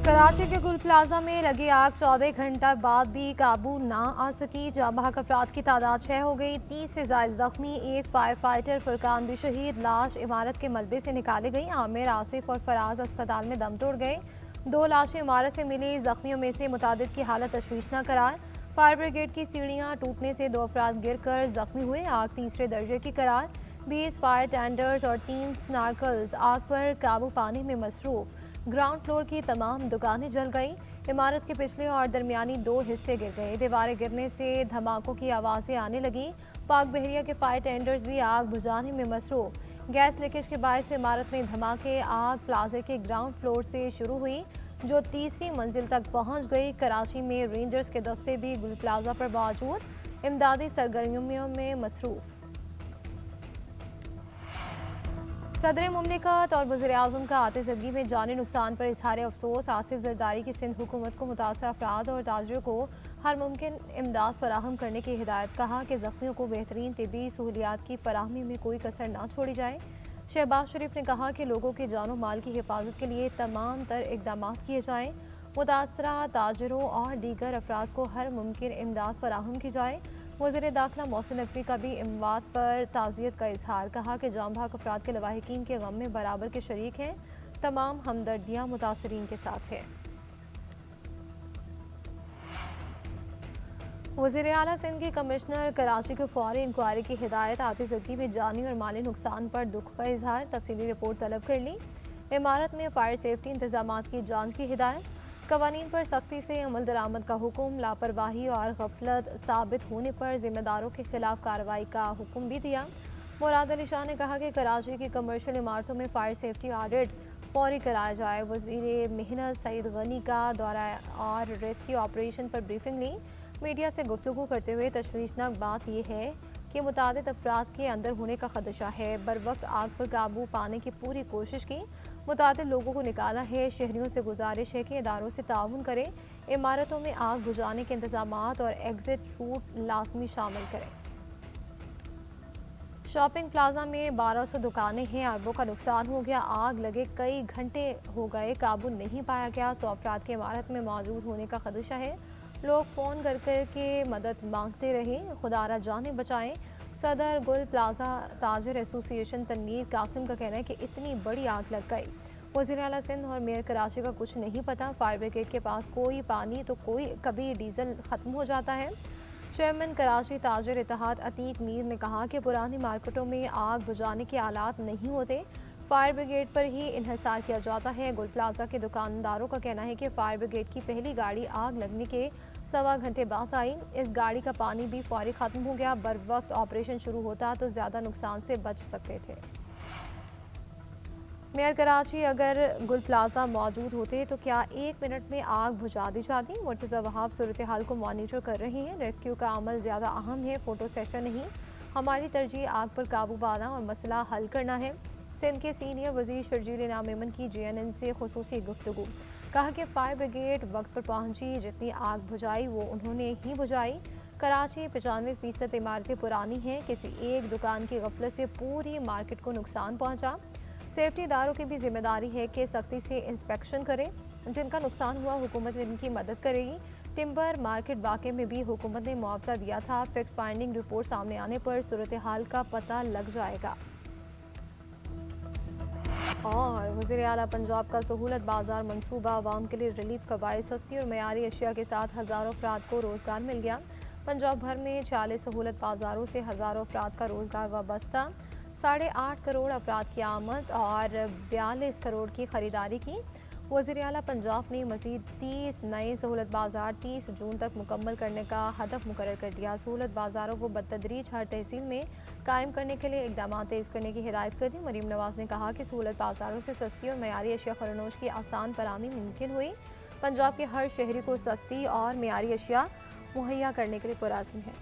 कराची के गुल प्लाजा में लगी आग 14 घंटा बाद भी काबू ना आ सकी। जाँ बहक अफराद की तादाद 6 हो गई। 30 से ज्यादा जख्मी, एक फायर फाइटर फुरकान भी शहीद। लाश इमारत के मलबे से निकाली गई। आमिर, आसिफ और फराज अस्पताल में दम तोड़ गए। 2 लाशें इमारत से मिली। जख्मियों में से मुतादिद की हालत तशवीशनाक करार। फायर ब्रिगेड की सीढ़ियाँ टूटने से 2 अफराद गिर कर जख्मी हुए। आग तीसरे दर्जे की करार। 20 फायर टेंडर्स और 3 स्नार्कल्स आग पर काबू पाने में मसरूफ। ग्राउंड फ्लोर की तमाम दुकानें जल गई। इमारत के पिछले और दरमियानी 2 हिस्से गिर गए। दीवारें गिरने से धमाकों की आवाज़ें आने लगी। पाक बहरिया के फायर टेंडर्स भी आग बुझाने में मसरूफ। गैस लीकेज के बायस इमारत में धमाके। आग प्लाजे के ग्राउंड फ्लोर से शुरू हुई जो तीसरी मंजिल तक पहुंच गई। कराची में रेंजर्स के दस्ते भी गुल प्लाजा पर मौजूद इमदादी सरगर्मियों में मसरूफ। सदर मुमलिकत और वज़ीर आज़म का आतिशगी में जानी नुकसान पर इजहार अफसोस। आसिफ जरदारी की सिंध हुकूमत को मुतासर अफराद और ताजरों को हर मुमकिन इमदाद फराहम करने की हिदायत। कहा कि जख्मियों को बेहतरीन तिबी सहूलियात की फराहमी में कोई कसर ना छोड़ी जाए। शहबाज शरीफ ने कहा कि लोगों के जानो माल की हिफाजत के लिए तमाम तर इकदाम किए जाएँ। मुतासरा ताजरों और दीगर अफराद को हर मुमकिन इमदाद फराहम की जाए। वज़ीर दाखिला मोहसिन नकवी का भी अमवात पर ताज़ियत का इजहार। कहा कि जाँ बहक अफराद के लवाहिकीन के गम में बराबर के शरीक हैं। तमाम हमदर्दियाँ मुतासरीन के साथ है। वज़ीर आला सिंध के कमिश्नर कराची को फौरी इंक्वायरी की हिदायत। आतिशगी में जानी और माली नुकसान पर दुख का इजहार। तफसीली रिपोर्ट तलब कर ली। इमारत में फायर सेफ्टी इंतजाम की जाँच की हिदायत। कवानीन पर सख्ती से अमल दरामद का हुक्म। लापरवाही और गफलत साबित होने पर जिम्मेदारों के खिलाफ कार्रवाई का हुक्म भी दिया। मुराद अली शाह ने कहा कि कराची की कमर्शियल इमारतों में फायर सेफ्टी ऑडिट फौरी कराया जाए। वज़ीर मेहनत सईद गनी का दौरा और रेस्क्यू ऑपरेशन पर ब्रीफिंग ली। मीडिया से गुफ्तगू करते हुए तशवीशनाक बात यह है कि मुतादिद अफराद के अंदर होने का खदशा है। बर वक्त आग पर काबू पाने की पूरी कोशिश की। मुतादिद लोगों को निकाला है। शहरियों से गुजारिश है कि इदारों से ताउन करें। इमारतों में आग बुझाने के इंतजाम और एग्जिट रूट लाजमी शामिल करें। शॉपिंग प्लाजा में 1200 दुकानें हैं। अरबों का नुकसान हो गया। आग लगे कई घंटे हो गए, काबू नहीं पाया गया। 100 अफराद की इमारत में मौजूद होने का खदशा है। लोग फ़ोन कर कर के मदद मांगते रहे। खुदारा जाने बचाएं। सदर गुल प्लाजा ताजर एसोसिएशन तनवीर कासिम का कहना है कि इतनी बड़ी आग लग गई, वज़ीर आला सिंध और मेयर कराची का कुछ नहीं पता। फायर ब्रिगेड के पास कोई पानी तो कोई कभी डीजल ख़त्म हो जाता है। चेयरमैन कराची ताजर इत्तेहाद अतीक मीर ने कहा कि पुरानी मार्केटों में आग बुझाने के आलात नहीं होते, फायर ब्रिगेड पर ही इन्हिसार किया जाता है। गुल प्लाजा के दुकानदारों का कहना है कि फायर ब्रिगेड की पहली गाड़ी आग लगने के 1.25 घंटे बाद आई। इस गाड़ी का पानी भी फौरी ख़त्म हो गया। बर वक्त ऑपरेशन शुरू होता तो ज़्यादा नुकसान से बच सकते थे। मेयर कराची अगर गुल प्लाजा मौजूद होते तो क्या 1 मिनट में आग बुझा दी जाती। मुर्तज़ा वहाब सूरत हाल को मॉनिटर कर रहे हैं। रेस्क्यू का अमल ज़्यादा अहम है, फ़ोटो सेशन नहीं। हमारी तरजीह आग पर काबू पाना और मसला हल करना है। सिंध के सीनियर वज़ीर शर्जील इनाम मेमन की JNN से खुसूसी गुफ्तगू। कहा कि फायर ब्रिगेड वक्त पर पहुंची, जितनी आग बुझाई वो उन्होंने ही बुझाई। कराची 95% इमारतें पुरानी हैं। किसी एक दुकान की गफलत से पूरी मार्केट को नुकसान पहुंचा। सेफ्टी इदारों की भी जिम्मेदारी है कि सख्ती से इंस्पेक्शन करें। जिनका नुकसान हुआ हुकूमत इनकी मदद करेगी। टिम्बर मार्केट वाक़े में भी हुकूमत ने मुआवजा दिया था। फैक्ट फाइंडिंग रिपोर्ट सामने आने पर सूरत हाल का पता लग जाएगा। और वज़ीर आला पंजाब का सहूलत बाजार मंसूबा आवाम के लिए रिलीफ का बायस सस्ती और मयारी अशिया के साथ हज़ारों अफराद को रोज़गार मिल गया। पंजाब भर में 46 सहूलत बाजारों से हज़ारों अफराद का रोज़गार वाबस्ता। 8.5 करोड़ अफराद की आमद और 42 करोड़ की खरीदारी की। वज़ीर आला पंजाब ने मज़ीद 30 नए सहूलत बाजार 30 जून तक मुकम्मल करने का हदफ मुकर्रर कर दिया। सहूलत बाजारों को बतदरीज हर तहसील में कायम करने के लिए इकदाम तेज़ करने की हिदायत कर दी। मरीम नवाज ने कहा कि सहूलत बाजारों से सस्ती और मयारी अशिया फरोनोश की आसान फराहमी मुमकिन हुई। पंजाब के हर शहरी को सस्ती और मयारी अशिया मुहैया करने के लिए पुरअज़्म है।